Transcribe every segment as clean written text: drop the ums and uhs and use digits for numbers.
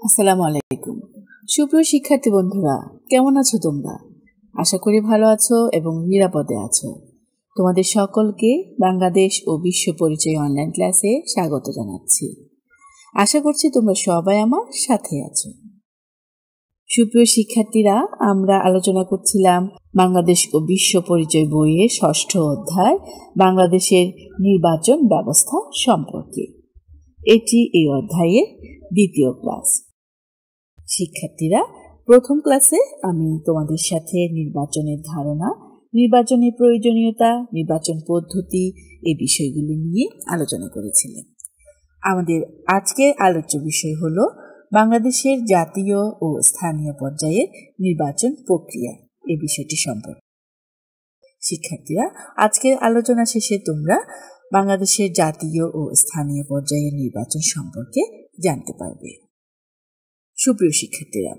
আসসালামু আলাইকুম। সুপ্রিয় শিক্ষার্থী বন্ধুরা, কেমন আছো তোমরা? আশা করি ভালো আছো এবং নিরাপদে আছো। তোমাদের সকলকে বাংলাদেশ ও বিশ্ব পরিচয় অনলাইন ক্লাসে স্বাগত জানাচ্ছি। আশা করছি তোমরা সবাই আমার সাথে আছো। সুপ্রিয় শিক্ষার্থীরা, আমরা আলোচনা করছিলাম বাংলাদেশ ও বিশ্ব পরিচয় বইয়ের ৬ষ্ঠ অধ্যায় বাংলাদেশের নির্বাচন ব্যবস্থা সম্পর্কে। এটি এই অধ্যায়ের দ্বিতীয় ক্লাস। শিক্ষার্থীরা, প্রথম ক্লাসে আমি তোমাদের সাথে নির্বাচনের ধারণা, নির্বাচনের প্রয়োজনীয়তা, নির্বাচন পদ্ধতি এই বিষয়গুলি নিয়ে আলোচনা করেছিলাম। আমাদের আজকের আলোচ্য বিষয় হলো বাংলাদেশের জাতীয় ও স্থানীয় পর্যায়ের নির্বাচন প্রক্রিয়া এই বিষয়টি সম্পর্কে। শিক্ষার্থীরা, আজকের আলোচনা শেষে তোমরা বাংলাদেশের জাতীয় ও স্থানীয় পর্যায়ের নির্বাচন সম্পর্কে জানতে পারবে। সুপ্রিয় শিক্ষার্থীরা,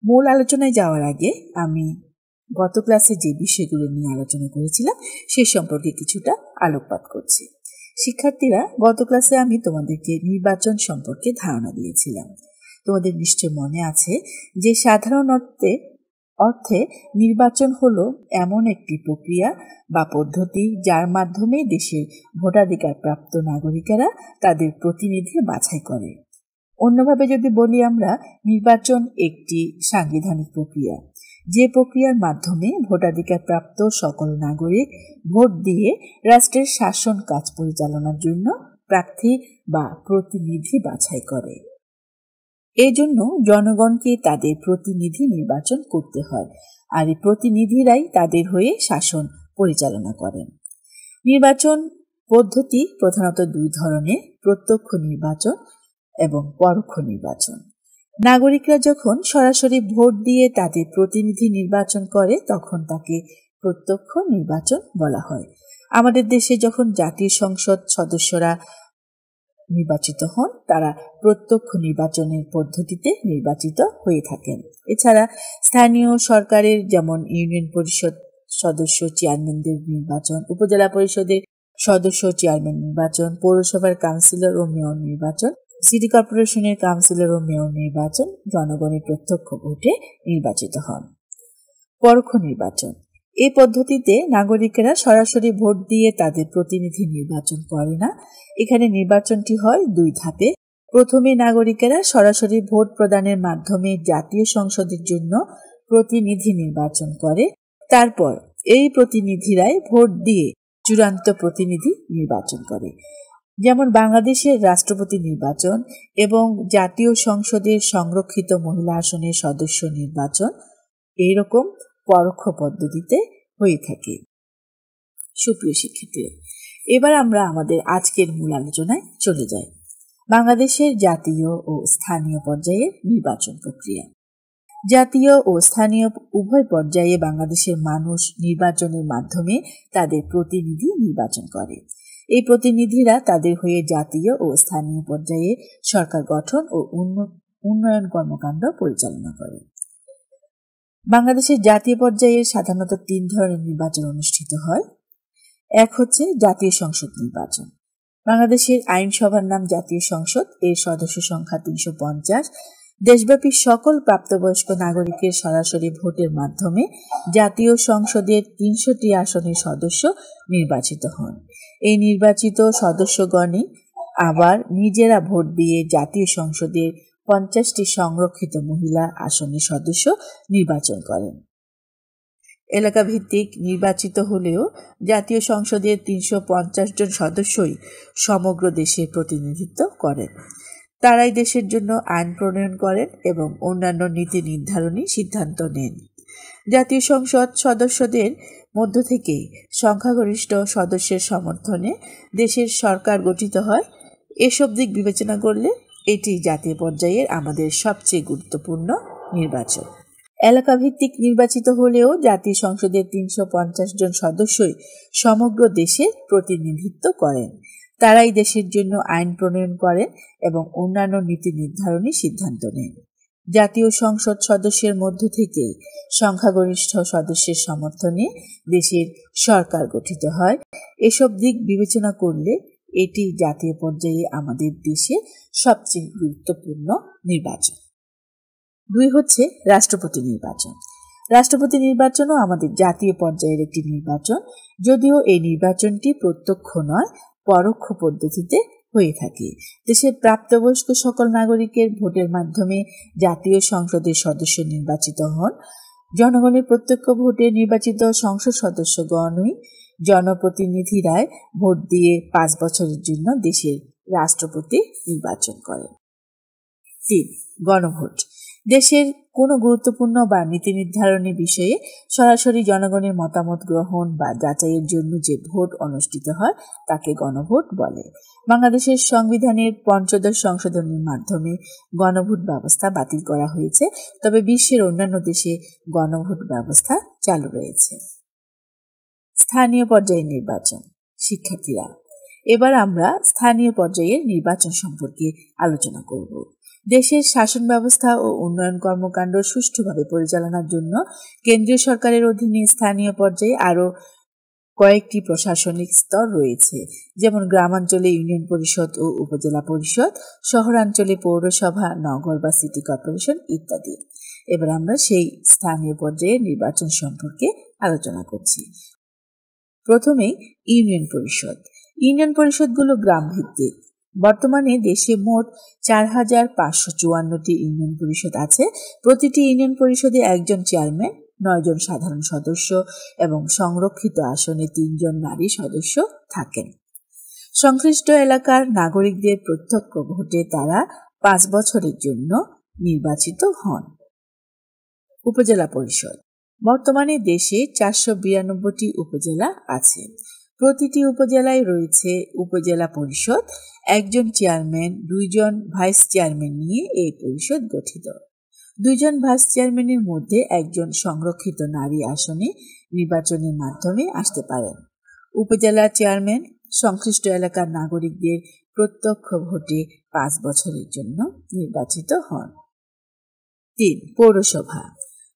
মূল আলোচনায় যাওয়ার আগে আমি গত ক্লাসে যে বিষয়গুলো নিয়ে আলোচনা করেছিলাম সে সম্পর্কে কিছুটা আলোকপাত করছি। শিক্ষার্থীরা, গত ক্লাসে আমি তোমাদেরকে নির্বাচন সম্পর্কে ধারণা দিয়েছিলাম। তোমাদের নিশ্চয় মনে আছে যে সাধারণ অর্থে নির্বাচন হলো এমন একটি প্রক্রিয়া বা পদ্ধতি যার মাধ্যমে দেশের ভোটাধিকার প্রাপ্ত নাগরিকেরা তাদের প্রতিনিধি বাছাই করে। অন্যভাবে যদি বলি, আমরা নির্বাচন একটি সাংবিধানিক প্রক্রিয়া, যে প্রক্রিয়ার মাধ্যমে ভোটাধিকার প্রাপ্ত সকল নাগরিক ভোট দিয়ে রাষ্ট্রের শাসন কাজ পরিচালনার জন্য প্রার্থী বা প্রতিনিধি বাছাই করে। এজন্য জনগণকে তাদের প্রতিনিধি নির্বাচন করতে হয়, আর এই প্রতিনিধিরাই তাদের হয়ে শাসন পরিচালনা করেন। নির্বাচন পদ্ধতি প্রধানত দুই ধরনের: প্রত্যক্ষ নির্বাচন এবং পরোক্ষ নির্বাচন। নাগরিকরা যখন সরাসরি ভোট দিয়ে তাদের প্রতিনিধি নির্বাচন করে তখন তাকে প্রত্যক্ষ নির্বাচন বলা হয়। আমাদের দেশে যখন জাতীয় সংসদ সদস্যরা নির্বাচিত হন, তারা প্রত্যক্ষ নির্বাচনের পদ্ধতিতে নির্বাচিত হয়ে থাকেন। এছাড়া স্থানীয় সরকারের যেমন ইউনিয়ন পরিষদ সদস্য চেয়ারম্যানদের নির্বাচন, উপজেলা পরিষদের সদস্য চেয়ারম্যান নির্বাচন, পৌরসভার কাউন্সিলর ও মেয়র নির্বাচন, সিটি কর্পোরেশনের কাউন্সিলর ও মেয়র নির্বাচন জনগণের প্রত্যক্ষ ভোটে নির্বাচিত হন। পরোক্ষ নির্বাচন, এই পদ্ধতিতে নাগরিকেরা সরাসরি ভোট দিয়ে তাদের প্রতিনিধি নির্বাচন করে না। এখানে নির্বাচনটি হয় দুই ধাপে। প্রথমে নাগরিকেরা সরাসরি ভোট প্রদানের মাধ্যমে জাতীয় সংসদের জন্য প্রতিনিধি নির্বাচন করে। তারপর এই প্রতিনিধিরাই ভোট দিয়ে চূড়ান্ত প্রতিনিধি নির্বাচন করে। যেমন বাংলাদেশের রাষ্ট্রপতি নির্বাচন এবং জাতীয় সংসদের সংরক্ষিত মহিলা আসনের সদস্য নির্বাচন এইরকম পরোক্ষ পদ্ধতিতে হয়ে থাকে। সুপ্রিয় শিক্ষার্থীরা, এবার আমরা আমাদের আজকের মূল আলোচনায় চলে যাই। বাংলাদেশের জাতীয় ও স্থানীয় পর্যায়ের নির্বাচন প্রক্রিয়া। জাতীয় ও স্থানীয় উভয় পর্যায়ে বাংলাদেশের মানুষ নির্বাচনের মাধ্যমে তাদের প্রতিনিধি নির্বাচন করে। এই প্রতিনিধিরা তাদের হয়ে জাতীয় ও স্থানীয় পর্যায়ে সরকার গঠন ও উন্নয়ন কর্মকাণ্ড পরিচালনা করে। বাংলাদেশের জাতীয় পর্যায়ে সাধারণত 3 ধরনের নির্বাচন অনুষ্ঠিত হয়। এক হচ্ছে জাতীয় সংসদ নির্বাচন। বাংলাদেশের আইনসভার নাম জাতীয় সংসদ, এর সদস্য সংখ্যা 350। দেশব্যাপী সকল প্রাপ্তবয়স্ক নাগরিকের সরাসরি ভোটের মাধ্যমে জাতীয় সংসদের 300টি আসনের সদস্য নির্বাচিত হন। এই নির্বাচিত সদস্যগণই আবার নিজেরা ভোট দিয়ে জাতীয় সংসদের 50টি সংরক্ষিত মহিলা আসনের সদস্য নির্বাচন করেন। এলাকা ভিত্তিক নির্বাচিত হলেও জাতীয় সংসদের 350 জন সদস্যই সমগ্র দেশে প্রতিনিধিত্ব করেন। তারাই দেশের জন্য আইন প্রণয়ন করেন এবং অন্যান্য নীতি নির্ধারণী সিদ্ধান্ত নেন। জাতীয় সংসদ সদস্যদের মধ্য থেকে সংখ্যাগরিষ্ঠ সদস্যের সমর্থনে দেশের সরকার গঠিত হয়। এসব দিক বিবেচনা করলে এটি জাতীয় পর্যায়ের আমাদের সবচেয়ে গুরুত্বপূর্ণ নির্বাচন। এলাকা ভিত্তিক নির্বাচিত হলেও জাতীয় সংসদের 350 জন সদস্যই সমগ্র দেশে প্রতিনিধিত্ব করেন। তারাই দেশের জন্য আইন প্রণয়ন করেন এবং অন্যান্য নীতি নির্ধারণী সিদ্ধান্ত নেন। জাতীয় সংসদ সদস্যের মধ্য থেকে সংখ্যাগরিষ্ঠ সদস্যের সমর্থনে দেশের সরকার গঠিত হয়। এসব দিক বিবেচনা করলে এটি জাতীয় পর্যায়ে আমাদের দেশে সবচেয়ে গুরুত্বপূর্ণ নির্বাচন। 2 হচ্ছে রাষ্ট্রপতি নির্বাচন। রাষ্ট্রপতি নির্বাচনও আমাদের জাতীয় পর্যায়ের একটি নির্বাচন, যদিও এই নির্বাচনটি প্রত্যক্ষ নয়, পরোক্ষ পদ্ধতিতে হয়ে থাকে। দেশের প্রাপ্তবয়স্ক সকল নাগরিকের ভোটের মাধ্যমে জাতীয় সংসদের সদস্য নির্বাচিত হন। জনগণের প্রত্যক্ষ ভোটে নির্বাচিত সংসদ সদস্যগণই জনপ্রতিনিধিরাই ভোট দিয়ে 5 বছরের জন্য দেশের রাষ্ট্রপতি নির্বাচন করেন। 3. গণভোট। দেশের কোনো গুরুত্বপূর্ণ বা নীতি নির্ধারণী বিষয়ে সরাসরি জনগণের মতামত গ্রহণ বা যাচাইয়ের জন্য যে ভোট অনুষ্ঠিত হয় তাকে গণভোট বলে। বাংলাদেশের সংবিধানের 5ম সংশোধনীর মাধ্যমে গণভোট ব্যবস্থা বাতিল করা হয়েছে, তবে বিশ্বের অন্যান্য দেশে গণভোট ব্যবস্থা চালু রয়েছে। স্থানীয় পর্যায়ের নির্বাচন। শিক্ষার্থীরা, এবার আমরা স্থানীয় পর্যায়ের নির্বাচন সম্পর্কে আলোচনা করব। দেশের শাসন ব্যবস্থা ও উন্নয়ন কর্মকাণ্ড সুষ্ঠুভাবে পরিচালনার জন্য কেন্দ্রীয় সরকারের অধীনে স্থানীয় পর্যায়ে আরও কয়েকটি প্রশাসনিক স্তর রয়েছে, যেমন গ্রামাঞ্চলে ইউনিয়ন পরিষদ ও উপজেলা পরিষদ, শহরাঞ্চলে পৌরসভা, নগর বা সিটি কর্পোরেশন ইত্যাদি। এবার আমরা সেই স্থানীয় পর্যায়ের নির্বাচন সম্পর্কে আলোচনা করছি। প্রথমেই ইউনিয়ন পরিষদ। ইউনিয়ন পরিষদগুলো গ্রাম ভিত্তিক। বর্তমানে দেশে মোট 4,554টি ইউনিয়ন পরিষদ আছে। প্রতিটি ইউনিয়ন পরিষদে একজন চেয়ারম্যান, 9 জন সাধারণ সদস্য এবং সংরক্ষিত আসনে 3 জন নারী সদস্য থাকেন। সংশ্লিষ্ট এলাকার নাগরিকদের প্রত্যক্ষ ভোটে তারা 5 বছরের জন্য নির্বাচিত হন। উপজেলা পরিষদ। বর্তমানে দেশে 492টি উপজেলা আছে। প্রতিটি উপজেলায় রয়েছে উপজেলা পরিষদ, একজন চেয়ারম্যান, 2 জন ভাইস চেয়ারম্যান নিয়ে এই পরিষদ গঠিত। 2 জন ভাইস চেয়ারম্যানের মধ্যে একজন সংরক্ষিত নারী আসনে নির্বাচনের মাধ্যমে আসতে পারেন। উপজেলা চেয়ারম্যান সংশ্লিষ্ট এলাকার নাগরিকদের প্রত্যক্ষ ভোটে 5 বছরের জন্য নির্বাচিত হন। 3. পৌরসভা।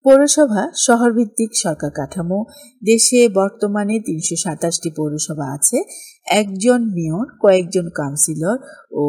পৌরসভা শহরভিত্তিক সরকার কাঠামো। দেশে বর্তমানে 327টি পৌরসভা আছে। একজন মেয়র, কয়েকজন কাউন্সিলর ও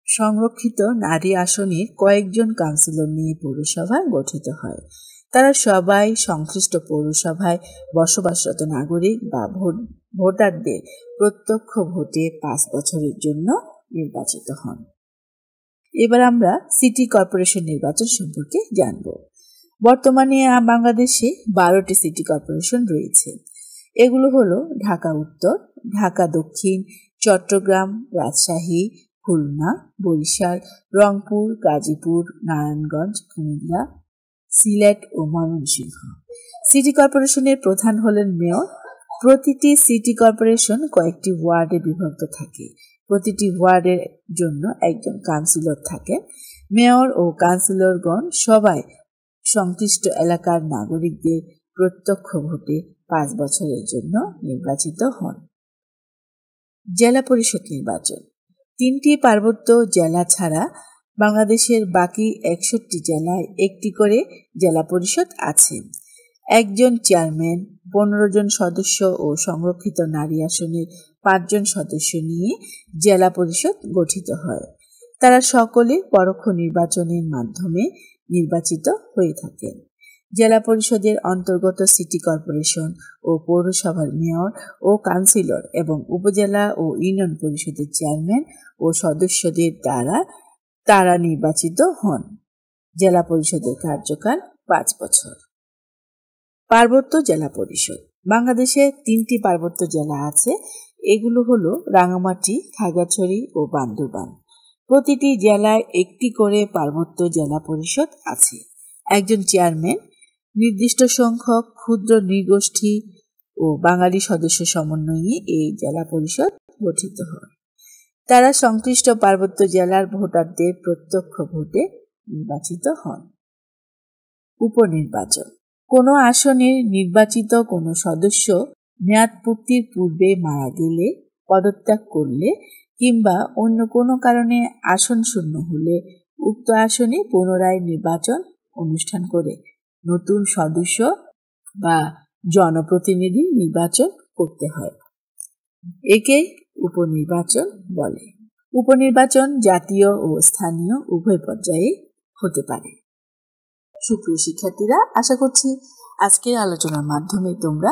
সংরক্ষিত নারী আসনের কয়েকজন কাউন্সিলর নিয়ে পৌরসভা গঠিত হয়। তারা সবাই সংশ্লিষ্ট পৌরসভায় বসবাসরত নাগরিক বা ভোটারদের প্রত্যক্ষ ভোটে 5 বছরের জন্য নির্বাচিত হন। এবার আমরা সিটি কর্পোরেশন নির্বাচন সম্পর্কে জানব। বর্তমানে বাংলাদেশে 12টি সিটি কর্পোরেশন রয়েছে। এগুলো হলো ঢাকা উত্তর, ঢাকা দক্ষিণ, চট্টগ্রাম, রাজশাহী, খুলনা, বরিশাল, রংপুর, গাজীপুর, নারায়ণগঞ্জ, কুমিল্লা, সিলেট ও ময়মনসিংহ। সিটি কর্পোরেশনের প্রধান হলেন মেয়র। প্রতিটি সিটি কর্পোরেশন কয়েকটি ওয়ার্ডে বিভক্ত থাকে। প্রতিটি ওয়ার্ডের জন্য একজন কাউন্সিলর থাকেন। মেয়র ও কাউন্সিলরগণ সবাই সংশ্লিষ্ট এলাকার নাগরিকদের প্রত্যক্ষ ভোটে 5 বছরের জন্য নির্বাচিত হন। জেলা পরিষদ নির্বাচন। 3টি পার্বত্য জেলা ছাড়া বাংলাদেশের বাকি 61টি জেলায় একটি করে জেলা পরিষদ আছে। একজন চেয়ারম্যান, 15 জন সদস্য ও সংরক্ষিত নারী আসনের 5 জন সদস্য নিয়ে জেলা পরিষদ গঠিত হয়। তারা সকলে পরোক্ষ নির্বাচনের মাধ্যমে নির্বাচিত হয়ে থাকেন। জেলা পরিষদের অন্তর্গত সিটি কর্পোরেশন ও পৌরসভার মেয়র ও কাউন্সিলর এবং উপজেলা ও ইউনিয়ন পরিষদের চেয়ারম্যান ও সদস্যদের দ্বারা তারা নির্বাচিত হন। জেলা পরিষদের কার্যকাল 5 বছর। পার্বত্য জেলা পরিষদ। বাংলাদেশে 3টি পার্বত্য জেলা আছে। এগুলো হলো রাঙামাটি, খাগড়াছড়ি ও বান্দরবান। প্রতিটি জেলায় একটি করে পার্বত্য জেলা পরিষদ আছে। একজন চেয়ারম্যান, নির্দিষ্ট সংখ্যক ক্ষুদ্র নৃগোষ্ঠী ও বাঙালি সদস্য সমন্বয়ে এই জেলা পরিষদ গঠিত হয়। তারা সংশ্লিষ্ট পার্বত্য জেলার ভোটারদের প্রত্যক্ষ ভোটে নির্বাচিত হন। উপনির্বাচন। কোনো আসনের নির্বাচিত কোনো সদস্য মেয়াদ পূর্তির পূর্বে মারা গেলে, পদত্যাগ করলে কিংবা অন্য কোনো কারণে আসন শূন্য হলে উক্ত আসনে পুনরায় নির্বাচন অনুষ্ঠান করে নতুন সদস্য বা জনপ্রতিনিধি নির্বাচন করতে হয়। একে উপনির্বাচন বলে। উপনির্বাচন জাতীয় ও স্থানীয় উভয় পর্যায়ে হতে পারে। সুপ্রিয় শিক্ষার্থীরা, আশা করছি আজকের আলোচনার মাধ্যমে তোমরা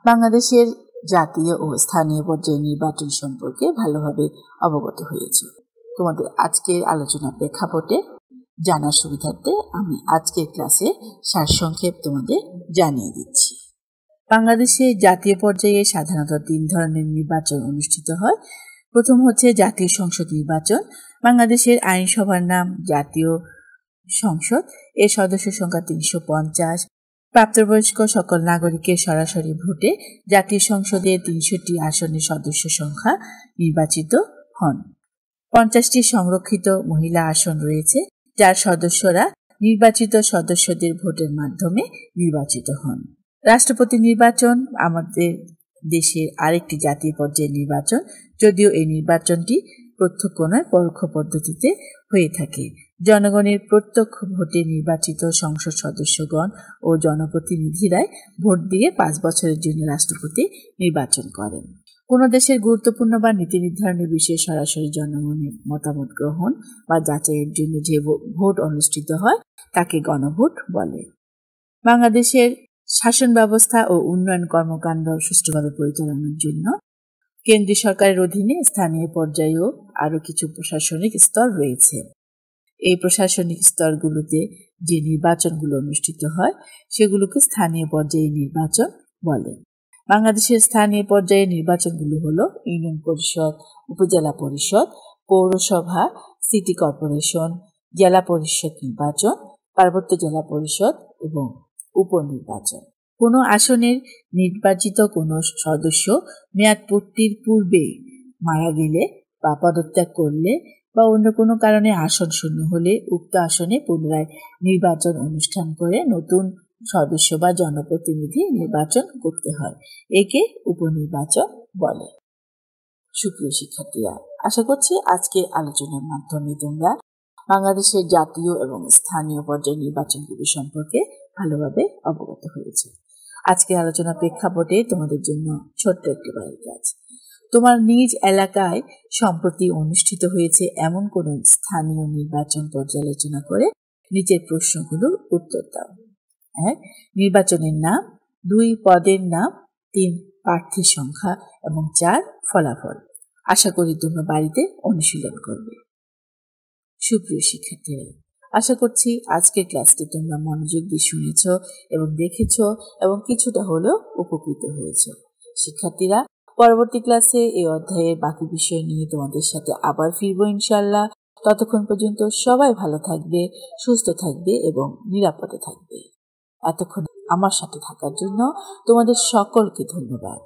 বাংলাদেশের জাতীয় ও স্থানীয় পর্যায়ে নির্বাচন সম্পর্কে ভালোভাবে অবগত হয়েছ। তোমাদের আজকের আলোচনার প্রেক্ষাপটে জানার সুবিধার্থে আমি আজকের ক্লাসে সারসংক্ষেপ তোমাদের জানিয়ে দিচ্ছি। বাংলাদেশে জাতীয় পর্যায়ে সাধারণত 3 ধরনের নির্বাচন অনুষ্ঠিত হয়। প্রথম হচ্ছে জাতীয় সংসদ নির্বাচন। বাংলাদেশের আইনসভার নাম জাতীয় সংসদ। এর সদস্য সংখ্যা 350। প্রাপ্তবয়স্ক সকল নাগরিকের সরাসরি ভোটে জাতীয় সংসদের 300টি আসনের সদস্য সংখ্যা নির্বাচিত হন। 50টি সংরক্ষিত মহিলা আসন রয়েছে, যার সদস্যরা নির্বাচিত সদস্যদের ভোটের মাধ্যমে নির্বাচিত হন। রাষ্ট্রপতি নির্বাচন আমাদের দেশের আরেকটি জাতীয় পর্যায়ের নির্বাচন, যদিও এই নির্বাচনটি প্রত্যক্ষ নয় পরোক্ষ পদ্ধতিতে হয়ে থাকে। জনগণের প্রত্যক্ষ ভোটে নির্বাচিত সংসদ সদস্যগণ ও জনপ্রতিনিধিরাই ভোট দিয়ে 5 বছরের জন্য রাষ্ট্রপতি নির্বাচন করেন। কোন দেশের গুরুত্বপূর্ণ বা নীতি নির্ধারণের বিষয়ে সরাসরি জনগণের মতামত গ্রহণ বা যাচাইয়ের জন্য যে ভোট অনুষ্ঠিত হয় তাকে গণভোট বলে। বাংলাদেশের শাসন ব্যবস্থা ও উন্নয়ন কর্মকাণ্ড সুষ্ঠুভাবে পরিচালনার জন্য কেন্দ্রীয় সরকারের অধীনে স্থানীয় পর্যায়েও আরও কিছু প্রশাসনিক স্তর রয়েছে। এই প্রশাসনিক স্তরগুলোতে যে নির্বাচনগুলো অনুষ্ঠিত হয় সেগুলোকে স্থানীয় পর্যায়ে নির্বাচন বলে। বাংলাদেশের স্থানীয় পর্যায়ে নির্বাচনগুলো হলো ইউনিয়ন পরিষদ, উপজেলা পরিষদ, পৌরসভা, সিটি কর্পোরেশন, জেলা পরিষদ নির্বাচন, পার্বত্য জেলা পরিষদ এবং উপনির্বাচন। কোনো আসনের নির্বাচিত কোনো সদস্য মেয়াদ পূর্তির পূর্বে মারা গেলে বা পদত্যাগ করলে বা অন্য কোনো কারণে আসন শূন্য হলে উক্ত আসনে পুনরায় নির্বাচন অনুষ্ঠান করে নতুন সদস্য বা জনপ্রতিনিধি নির্বাচন করতে হয়। একে উপনির্বাচন বলে। সুপ্রিয় শিক্ষার্থীরা, আশা করছি আজকে আলোচনার মাধ্যমে তোমরা বাংলাদেশের জাতীয় এবং স্থানীয় পর্যায়ে নির্বাচনগুলি সম্পর্কে ভালোভাবে অবগত হয়েছে। আজকের আলোচনার প্রেক্ষাপটে তোমাদের জন্য ছোট্ট একটি বাড়ির কাজ। তোমার নিজ এলাকায় সম্প্রতি অনুষ্ঠিত হয়েছে এমন কোন স্থানীয় নির্বাচন পর্যালোচনা করে নিচের প্রশ্নগুলোর উত্তর দাও। 1. নির্বাচনের নাম, 2. পদের নাম, 3. প্রার্থীর সংখ্যা এবং 4. ফলাফল। আশা করি তোমরা বাড়িতে অনুশীলন করবে। সুপ্রিয় শিক্ষার্থীরা, আশা করছি আজকের ক্লাসটি তোমরা মনোযোগ দিয়ে শুনেছ এবং দেখেছ এবং কিছুটা হলেও উপকৃত হয়েছ। শিক্ষার্থীরা, পরবর্তী ক্লাসে এই অধ্যায়ের বাকি বিষয় নিয়ে তোমাদের সাথে আবার ফিরব ইনশাআল্লাহ। ততক্ষণ পর্যন্ত সবাই ভালো থাকবে, সুস্থ থাকবে এবং নিরাপদে থাকবে। এতক্ষণ আমার সাথে থাকার জন্য তোমাদের সকলকে ধন্যবাদ।